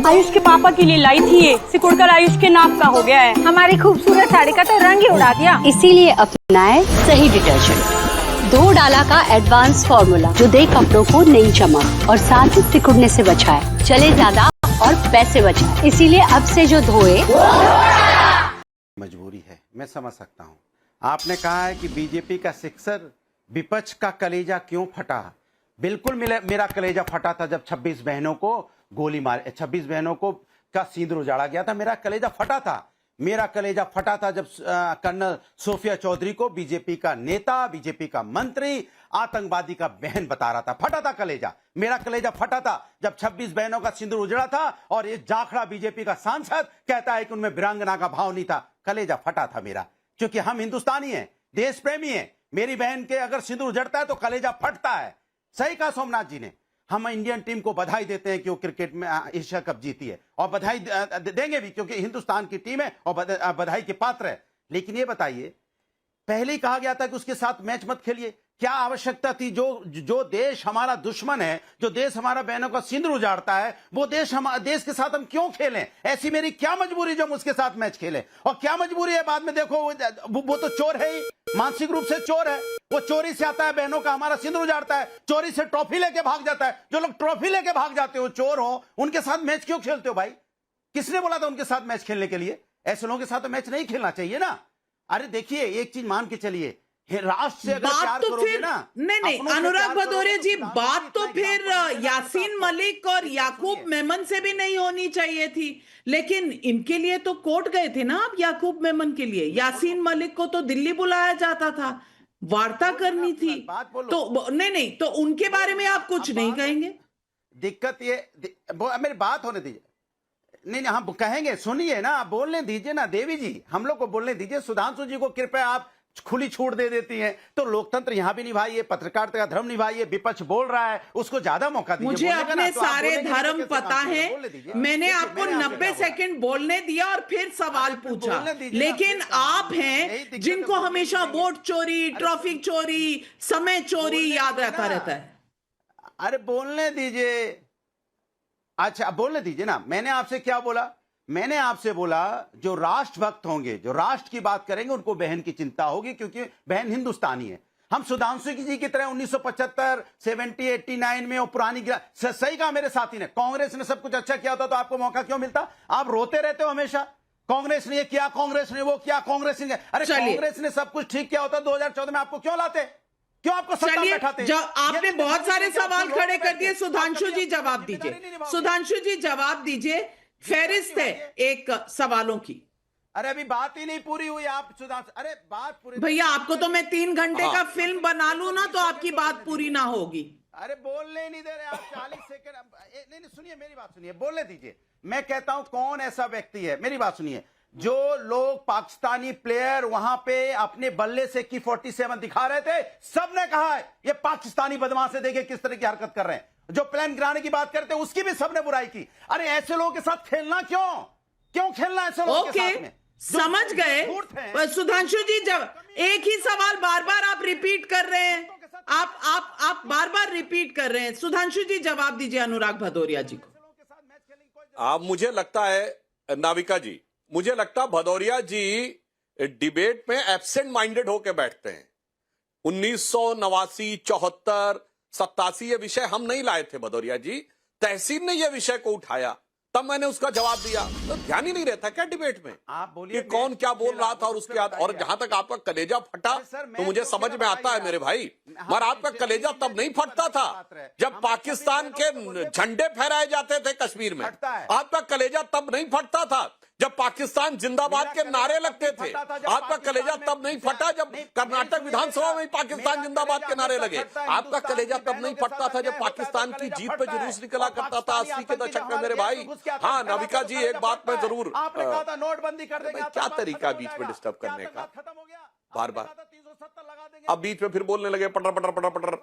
आयुष के पापा के लिए लाई थी, ये सिकुड़कर आयुष के नाक का हो गया है। हमारी खूबसूरत साड़ी का तो रंग ही उड़ा दिया। इसीलिए अपनाएं सही डिटर्जेंट, 2 डाला का एडवांस फॉर्मूला जो दे कपड़ों को नई चमक और साथ ही सिकुड़ने से बचाए, चले ज्यादा और पैसे बचाए। इसीलिए अब से जो धोए मजबूरी है, मैं समझ सकता हूँ। आपने कहा है कि बीजेपी का सिक्सर विपक्ष का कलेजा क्यों फटा। बिल्कुल मेरा कलेजा फटा था जब 26 बहनों को गोली मार 26 बहनों को का सिंदूर उजाड़ा गया था। मेरा कलेजा फटा था। मेरा कलेजा फटा था जब कर्नल सोफिया चौधरी को बीजेपी का नेता, बीजेपी का मंत्री आतंकवादी का बहन बता रहा था। फटा था कलेजा। मेरा कलेजा फटा था जब 26 बहनों का सिंदूर उजड़ा था और ये जाखड़ा बीजेपी का सांसद कहता है कि उनमें वीरांगना का भाव नहीं था। कलेजा फटा था मेरा, क्योंकि हम हिंदुस्तानी हैं, देश प्रेमी हैं। मेरी बहन के अगर सिंदूर उजड़ता है तो कलेजा फटता है। सही कहा सोमनाथ जी ने। हम इंडियन टीम को बधाई देते हैं कि वो क्रिकेट में एशिया कप जीती है, और बधाई देंगे भी क्योंकि हिंदुस्तान की टीम है और बधाई के पात्र है। लेकिन ये बताइए, पहले ही कहा गया था कि उसके साथ मैच मत खेलिए। क्या आवश्यकता थी? जो देश हमारा दुश्मन है, जो देश हमारा बहनों का सिंदूर उजाड़ता है, वो देश के साथ हम क्यों खेलें? ऐसी मेरी क्या मजबूरी जो हम उसके साथ मैच खेलें? और क्या मजबूरी है बाद में देखो वो तो चोर है ही, मानसिक रूप से चोर है। वो चोरी से आता है, बहनों का हमारा सिंदूर उजाड़ता है, चोरी से ट्रॉफी लेके भाग जाता है। जो लोग ट्रॉफी लेके भाग जाते हो, चोर हो, उनके साथ मैच क्यों खेलते हो भाई? किसने बोला था उनके साथ मैच खेलने के लिए? ऐसे लोगों के साथ तो मैच नहीं खेलना चाहिए ना। अरे देखिए, एक चीज मान के चलिए, राष्ट्र से अगर प्यार तो करोगे फिर ना, नहीं अनुराग भदौरिया जी, बात तो फिर यासीन मलिक और याकूब मेमन से भी नहीं होनी चाहिए थी। लेकिन इनके लिए तो कोर्ट गए थे ना आप, याकूब मेमन के लिए। यासीन मलिक को तो दिल्ली बुलाया जाता था, वार्ता करनी थी। तो नहीं तो उनके बारे में आप कुछ नहीं कहेंगे? दिक्कत ये, मेरी बात होने दीजिए। नहीं हम कहेंगे, सुनिए ना, बोलने दीजिए ना देवी जी, हम लोग को बोलने दीजिए। सुधांशु जी को कृपया आप खुली छूट दे देती हैं तो लोकतंत्र यहां भी निभाइए, पत्रकारिता का धर्म निभाइए। विपक्ष बोल रहा है, उसको ज्यादा मौका दीजिए। मुझे अपने सारे धर्म पता है। मैंने आपको 90 सेकंड बोलने दिया और फिर सवाल पूछा। लेकिन आप हैं जिनको हमेशा वोट चोरी, ट्रॉफी चोरी, समय चोरी याद रहता है। अरे बोलने दीजिए। अच्छा बोलने दीजिए ना। मैंने आपसे क्या बोला? मैंने आपसे बोला जो राष्ट्रभक्त होंगे, जो राष्ट्र की बात करेंगे, उनको बहन की चिंता होगी, क्योंकि बहन हिंदुस्तानी है। हम सुधांशु जी की तरह 1975, 70, 89 में वो पुरानी सही कहा मेरे साथी ने, कांग्रेस ने सब कुछ अच्छा किया होता तो आपको मौका क्यों मिलता? आप रोते रहते हो हमेशा, कांग्रेस ने ये किया, कांग्रेस ने वो किया, कांग्रेस ने। अरे कांग्रेस ने सब कुछ ठीक किया होता 2014 में, आपको क्यों लाते? क्यों आपको सत्ता में बैठाते? आपने बहुत सारे सवाल खड़े कर दिए। सुधांशु जी जवाब दीजिए। सुधांशु जी जवाब दीजिए। फेरिस्त है एक सवालों की। अरे अभी बात ही नहीं पूरी हुई। आप सुधांशु, अरे बात पूरी। भैया आपको तो मैं 3 घंटे का फिल्म बना लूं ना तो आपकी बात पूरी ना होगी। अरे बोलने नहीं दे रहे आप। 40 सेकंड। नहीं सुनिए मेरी बात सुनिए, बोलने दीजिए। मैं कहता हूं कौन ऐसा व्यक्ति है, मेरी बात सुनिए, जो लोग पाकिस्तानी प्लेयर वहां पे अपने बल्ले से की 47 दिखा रहे थे, सबने कहा है ये पाकिस्तानी बदमाश है, देखिए किस तरह की हरकत कर रहे हैं। जो प्लान गिराने की बात करते हैं उसकी भी सबने बुराई की। अरे ऐसे लोगों के साथ खेलना क्यों खेलना ऐसे लोगों के साथ में? समझ गए सुधांशु जी। जब एक ही सवाल बार बार आप रिपीट कर रहे हैं, आप बार बार रिपीट कर रहे हैं। सुधांशु जी जवाब दीजिए अनुराग भदौरिया जी को। आप, मुझे लगता है नाविका जी, मुझे लगता है भदौरिया जी डिबेट में एब्सेंट माइंडेड होकर बैठते हैं। 1989, 74, 87 ये विषय हम नहीं लाए थे भदौरिया जी, तहसीन ने ये विषय को उठाया, तब मैंने उसका जवाब दिया। तो ध्यान ही नहीं रहता क्या डिबेट में? आप बोलिए कि कौन क्या बोल रहा था और उसके बाद। और जहां तक आपका कलेजा फटा तो मुझे समझ में आता है मेरे भाई, मगर आपका कलेजा तब नहीं फटता था जब पाकिस्तान के झंडे फहराए जाते थे कश्मीर में। आपका कलेजा तब नहीं फटता था जब पाकिस्तान जिंदाबाद के नारे लगते थे। आपका कलेजा तब नहीं फटा जब कर्नाटक विधानसभा में पाकिस्तान जिंदाबाद के नारे लगे। आपका कलेजा तब नहीं फटता था जब पाकिस्तान की जीत पे जुलूस निकला करता था 80 के दशक में मेरे भाई। हाँ नाविका जी, एक बात मैं जरूर, नोटबंदी कर देंगे। क्या तरीका बीच में डिस्टर्ब करने का, बार बार अब बीच में फिर बोलने लगे पटर पटर पटर पटर।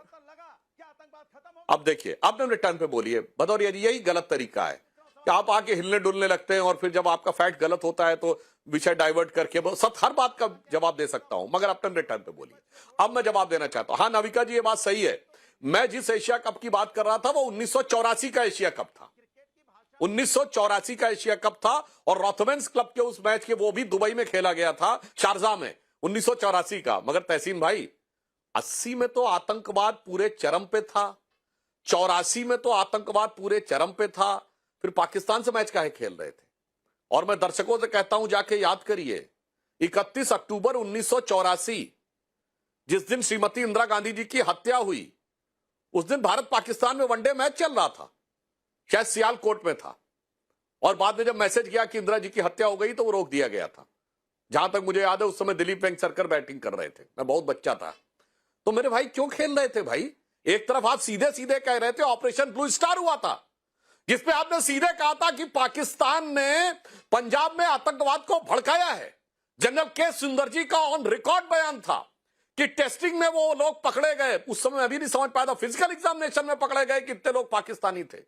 अब देखिए, आपने रिटर्न पे बोलिए भदौरिया जी, यही गलत तरीका है कि आप आके हिलने डुलने लगते हैं और फिर जब आपका फैक्ट गलत होता है तो विषय डाइवर्ट करके हर बात का जवाब दे सकता हूं, मगर अपने रिटर्न पे बोलिए। अब मैं जवाब देना चाहता हूं। हाँ नाविका जी, ये बात सही है। मैं जिस एशिया कप की बात कर रहा था वो 1984 का एशिया कप था। 1984 का एशिया कप था और रॉथमेंस क्लब के उस मैच के वो भी दुबई में खेला गया था, शारजाह में, 1984 का। मगर तहसीन भाई 80 में तो आतंकवाद पूरे चरम पे था, 84 में तो आतंकवाद पूरे चरम पे था, फिर पाकिस्तान से मैच काहे खेल रहे थे? और मैं दर्शकों से कहता हूं जाके याद करिए, 31 अक्टूबर 1984 जिस दिन श्रीमती इंदिरा गांधी जी की हत्या हुई, उस दिन भारत पाकिस्तान में वनडे मैच चल रहा था, शायद सियालकोट में था। और बाद में जब मैसेज किया कि इंदिरा जी की हत्या हो गई तो वो रोक दिया गया था। जहां तक मुझे याद है उस समय दिलीप वेंगसरकर बैटिंग कर रहे थे, मैं बहुत बच्चा था। तो मेरे भाई क्यों खेल रहे थे भाई? एक तरफ आप सीधे सीधे कह रहे थे ऑपरेशन ब्लू स्टार हुआ था, जिसपे आपने सीधे कहा था कि पाकिस्तान ने पंजाब में आतंकवाद को भड़काया है। जनरल के सुंदर जी का ऑन रिकॉर्ड बयान था कि टेस्टिंग में वो लोग पकड़े गए, उस समय मैं भी नहीं समझ पाया था, फिजिकल एग्जामिनेशन में पकड़े गए कितने लोग पाकिस्तानी थे,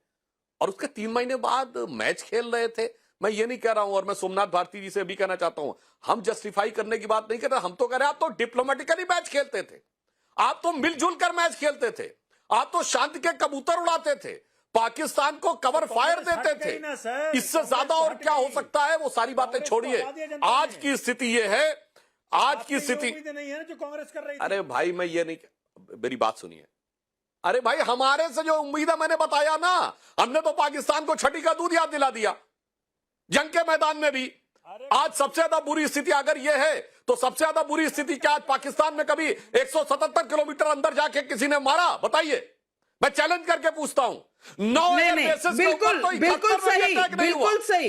और उसके 3 महीने बाद मैच खेल रहे थे। मैं ये नहीं कह रहा हूं, और मैं सोमनाथ भारती जी से भी कहना चाहता हूं, हम जस्टिफाई करने की बात नहीं कर रहे, हम तो कह रहे हैं आप तो डिप्लोमेटिकली मैच खेलते थे, आप तो मिलजुल कर मैच खेलते थे, आप तो शांति के कबूतर उड़ाते थे, पाकिस्तान को कवर फायर देते थे। इससे ज्यादा और क्या हो सकता है? वो सारी बातें छोड़िए। आज की स्थिति ये है, आज की स्थिति नहीं है जो कांग्रेस कर रही थी। अरे भाई मैं ये नहीं, मेरी बात सुनिए। अरे भाई हमारे से जो उम्मीद है मैंने बताया ना, हमने तो पाकिस्तान को छठी का दूध याद दिला दिया जंग के मैदान में भी। आज सबसे ज्यादा बुरी स्थिति अगर यह है तो सबसे ज्यादा बुरी स्थिति क्या आज पाकिस्तान में कभी 177 किलोमीटर अंदर जाके किसी ने मारा? बताइए, मैं चैलेंज करके पूछता हूं। बिल्कुल सही, बिल्कुल सही।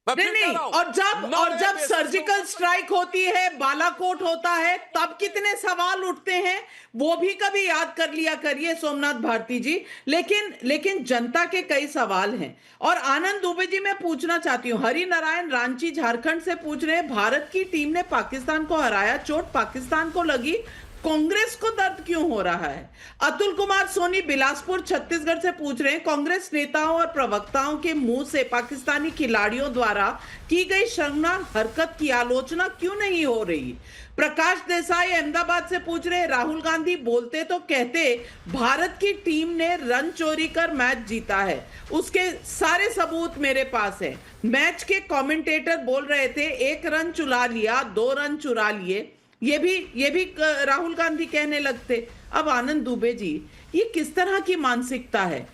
नहीं, और जब सर्जिकल स्ट्राइक होती है, बालाकोट होता है, तब कितने सवाल उठते हैं वो भी कभी याद कर लिया करिए सोमनाथ भारती जी। लेकिन जनता के कई सवाल हैं। और आनंद दुबे जी मैं पूछना चाहती हूँ, हरि नारायण रांची झारखंड से पूछ रहे हैं, भारत की टीम ने पाकिस्तान को हराया, चोट पाकिस्तान को लगी, कांग्रेस को दर्द क्यों हो रहा है? अतुल कुमार सोनी बिलासपुर छत्तीसगढ़ से पूछ रहे हैं, कांग्रेस नेताओं और प्रवक्ताओं के मुंह से पाकिस्तानी खिलाड़ियों द्वारा की गई शर्मनाक हरकत की आलोचना क्यों नहीं हो रही? प्रकाश देसाई अहमदाबाद से पूछ रहे हैं, राहुल गांधी बोलते तो कहते भारत की टीम ने रन चोरी कर मैच जीता है, उसके सारे सबूत मेरे पास है। मैच के कमेंटेटर बोल रहे थे 1 रन चुरा लिया, 2 रन चुरा लिए, ये भी राहुल गांधी कहने लगते। अब आनंद दुबे जी, ये किस तरह की मानसिकता है?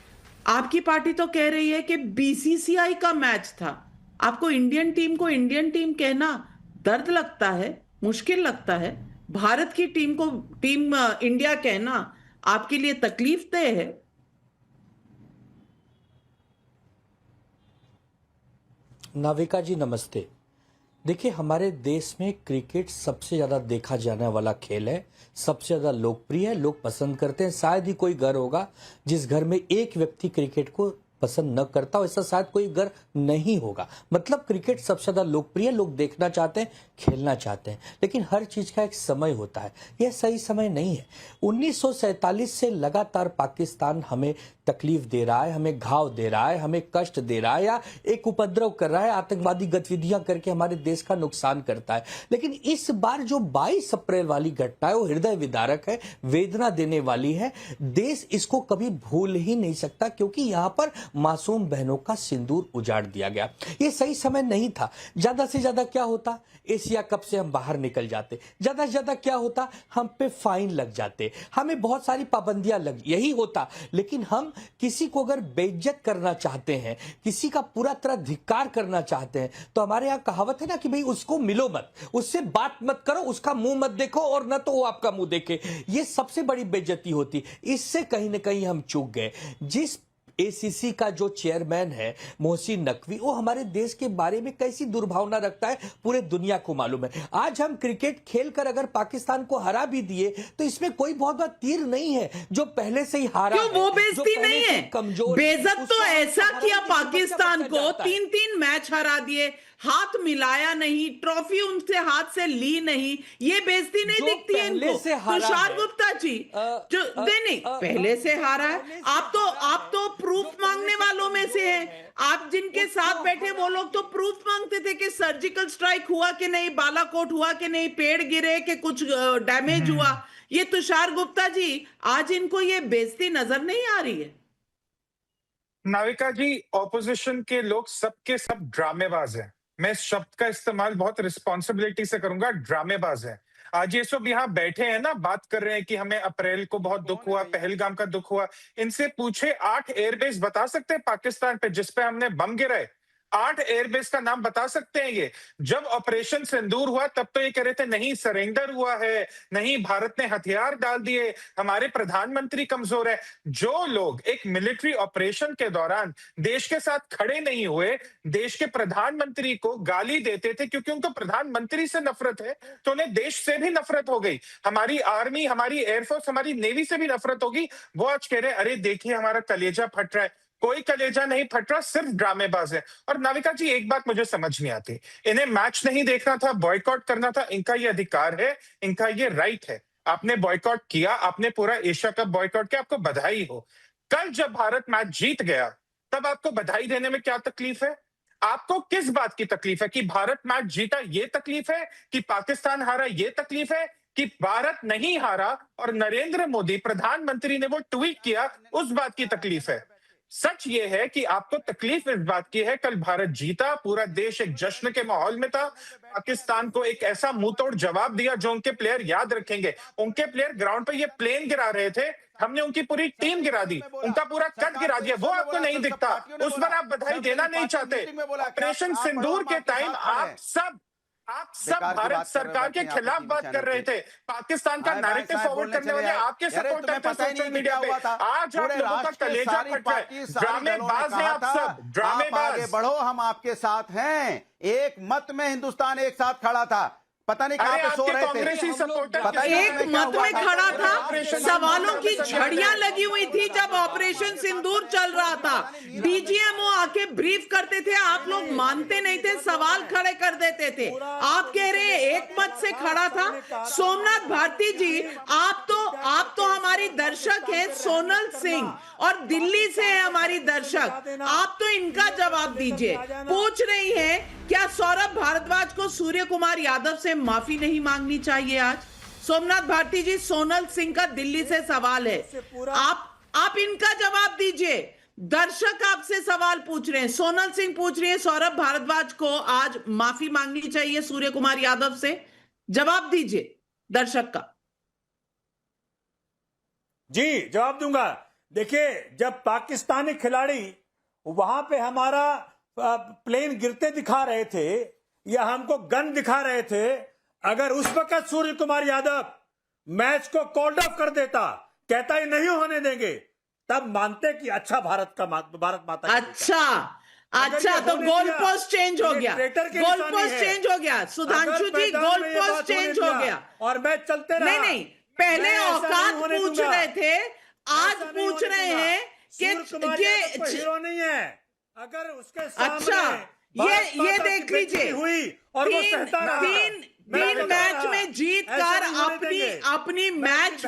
आपकी पार्टी तो कह रही है कि बीसीसीआई का मैच था, आपको इंडियन टीम को इंडियन टीम कहना दर्द लगता है, मुश्किल लगता है। भारत की टीम को टीम इंडिया कहना आपके लिए तकलीफ देह है? नाविका जी नमस्ते। देखिए, हमारे देश में क्रिकेट सबसे ज़्यादा देखा जाने वाला खेल है, सबसे ज़्यादा लोकप्रिय है, लोग पसंद करते हैं। शायद ही कोई घर होगा जिस घर में एक व्यक्ति क्रिकेट को पसंद न करता हो, ऐसा शायद कोई घर नहीं होगा। मतलब क्रिकेट सबसे ज़्यादा लोकप्रिय, लोग देखना चाहते हैं, खेलना चाहते हैं, लेकिन हर चीज़ का एक समय होता है, यह सही समय नहीं है। 1947 से लगातार पाकिस्तान हमें तकलीफ दे रहा है, हमें घाव दे रहा है, हमें कष्ट दे रहा है, या एक उपद्रव कर रहा है, आतंकवादी गतिविधियां करके हमारे देश का नुकसान करता है। लेकिन इस बार जो 22 अप्रैल वाली घटना है वो हृदय विदारक है, वेदना देने वाली है। देश इसको कभी भूल ही नहीं सकता, क्योंकि यहां पर मासूम बहनों का सिंदूर उजाड़ दिया गया। ये सही समय नहीं था। ज्यादा से ज्यादा क्या होता, एशिया कप से हम बाहर निकल जाते, ज्यादा से ज्यादा क्या होता, हम पे फाइन लग जाते, हमें बहुत सारी पाबंदियां लग, यही होता। लेकिन हम किसी को अगर बेइज्जत करना चाहते हैं, किसी का पूरा तरह धिक्कार करना चाहते हैं, तो हमारे यहाँ कहावत है ना कि भाई उसको मिलो मत, उससे बात मत करो, उसका मुंह मत देखो, और न तो वो आपका मुंह देखे। ये सबसे बड़ी बेइज्जती होती। इससे कहीं ना कहीं हम चूक गए। जिस एसीसी का जो चेयरमैन है मोहसिन नकवी, वो हमारे देश के बारे में कैसी दुर्भावना रखता है पूरे दुनिया को मालूम है। आज हम क्रिकेट खेलकर अगर पाकिस्तान को हरा भी दिए तो इसमें कोई बहुत बड़ा तीर नहीं है, जो पहले से ही हारा क्यों वो बेइज्जती नहीं है? कमजोर बेइज्जत तो ऐसा किया पाकिस्तान को, 3-3 मैच हरा दिए, हाथ मिलाया नहीं, ट्रॉफी उनसे हाथ से ली नहीं, ये बेइज्जती नहीं दिखती है इनको? तुषार गुप्ता जी जो नहीं पहले से हारा है, आप तो प्रूफ मांगने वालों में से हैं। आप जिनके साथ बैठे वो लोग तो प्रूफ मांगते थे कि सर्जिकल स्ट्राइक हुआ कि नहीं, बालाकोट हुआ कि नहीं, पेड़ गिरे कि कुछ डैमेज हुआ। ये तुषार गुप्ता जी, आज इनको ये बेइज्जती नजर नहीं आ रही है? नाविका जी, ऑपोजिशन के लोग सबके सब ड्रामेबाज हैं। मैं इस शब्द का इस्तेमाल बहुत रिस्पॉन्सिबिलिटी से करूंगा, ड्रामेबाज हैं। आज ये सब यहाँ बैठे हैं ना, बात कर रहे हैं कि हमें अप्रैल को बहुत दुख हुआ, पहलगाम का दुख हुआ। इनसे पूछे 8 एयरबेस बता सकते हैं पाकिस्तान पे जिस पे हमने बम गिराए? 8 एयरबेस का नाम बता सकते हैं ये? जब ऑपरेशन सिंदूर हुआ तब तो ये कह रहे थे नहीं सरेंडर हुआ है, नहीं भारत ने हथियार डाल दिए, हमारे प्रधानमंत्री कमजोर है। जो लोग एक मिलिट्री ऑपरेशन के दौरान देश के साथ खड़े नहीं हुए, देश के प्रधानमंत्री को गाली देते थे क्योंकि उनको प्रधानमंत्री से नफरत है, तो उन्हें देश से भी नफरत हो गई। हमारी आर्मी, हमारी एयरफोर्स, हमारी नेवी से भी नफरत होगी। वो आज कह रहे हैं अरे देखिए हमारा कलेजा फट रहा है। कोई कलेजा नहीं फट रहा, सिर्फ ड्रामेबाज है। और नाविका जी, एक बात मुझे समझ नहीं आती, इन्हें मैच नहीं देखना था, बॉयकॉट करना था, इनका ये अधिकार है, इनका ये राइट है। आपने बॉयकॉट किया, आपने पूरा एशिया कप बॉयकॉट किया, आपको बधाई हो। कल जब भारत मैच जीत गया तब आपको बधाई देने में क्या तकलीफ है? आपको किस बात की तकलीफ है? कि भारत मैच जीता ये तकलीफ है? कि पाकिस्तान हारा ये तकलीफ है? कि भारत नहीं हारा और नरेंद्र मोदी प्रधानमंत्री ने वो ट्वीट किया उस बात की तकलीफ है? सच ये है कि आपको तकलीफ इस बात की है कल भारत जीता, पूरा देश एक जश्न के माहौल में था, पाकिस्तान को एक ऐसा मुंहतोड़ जवाब दिया जो उनके प्लेयर याद रखेंगे। उनके प्लेयर ग्राउंड पे ये प्लेन गिरा रहे थे, हमने उनकी पूरी टीम गिरा दी, उनका पूरा कट गिरा दिया, वो आपको नहीं दिखता, उस पर आप बधाई देना नहीं चाहते। ऑपरेशन सिंदूर के टाइम आप सब भारत सरकार के खिलाफ बात कर रहे थे। पाकिस्तान का नैरेटिव फॉरवर्ड करने वाले आपके सपोर्टर थे सोशल मीडिया पे। आज आप लोगों का कलेजा फट रहा है। ड्रामेबाज हैं आप सब, ड्रामेबाज। आगे बढ़ो, हम आपके साथ हैं। एक मत में हिंदुस्तान एक साथ खड़ा था, पता नहीं कहां पे सो रहे थे। कांग्रेसी सपोर्टर एक मत में खड़ा था, सवालों की झड़ियां लगी हुई थी जब ऑपरेशन सिंदूर चल रहा था। डीजीएमओ आके ब्रीफ करते थे, आप लोग मानते नहीं थे, सवाल खड़े कर देते थे। आप कह रहे हैं एक मत से खड़ा था। सोमनाथ भारती जी, आप तो हमारी दर्शक है, सोनल सिंह, और दिल्ली से है हमारी दर्शक। आप तो इनका जवाब दीजिए। पूछ रही है क्या सौरभ भारद्वाज को सूर्य कुमार यादव से माफी नहीं मांगनी चाहिए आज? सोमनाथ भारती जी, सोनल सिंह का दिल्ली से सवाल है, आप इनका जवाब दीजिए। दर्शक आपसे सवाल पूछ रहे हैं, सोनल सिंह पूछ रही है सौरभ भारद्वाज को आज माफी मांगनी चाहिए सूर्य कुमार यादव से। जवाब दीजिए दर्शक का। जी जवाब दूंगा। देखिए, जब पाकिस्तानी खिलाड़ी वहां पे हमारा प्लेन गिरते दिखा रहे थे या हमको गन दिखा रहे थे, अगर उस वक्त सूर्य कुमार यादव मैच को कॉल्ड ऑफ कर देता, कहता ही नहीं होने देंगे, तब मानते कि अच्छा भारत माता। अच्छा तो गोल पोस्ट चेंज हो गया, गोल पोस्ट चेंज हो गया। सुधांशु जी, गोल पोस्ट चेंज हो गया और मैच चलते रहा। नहीं, पहले औकात पूछ रहे थे, आज पूछ रहे हैं कि हीरो नहीं है। अगर उसके सामने ये देख लीजिए, हुई और वो सहता रहा, तीन मैच में जीत कर अपनी मैच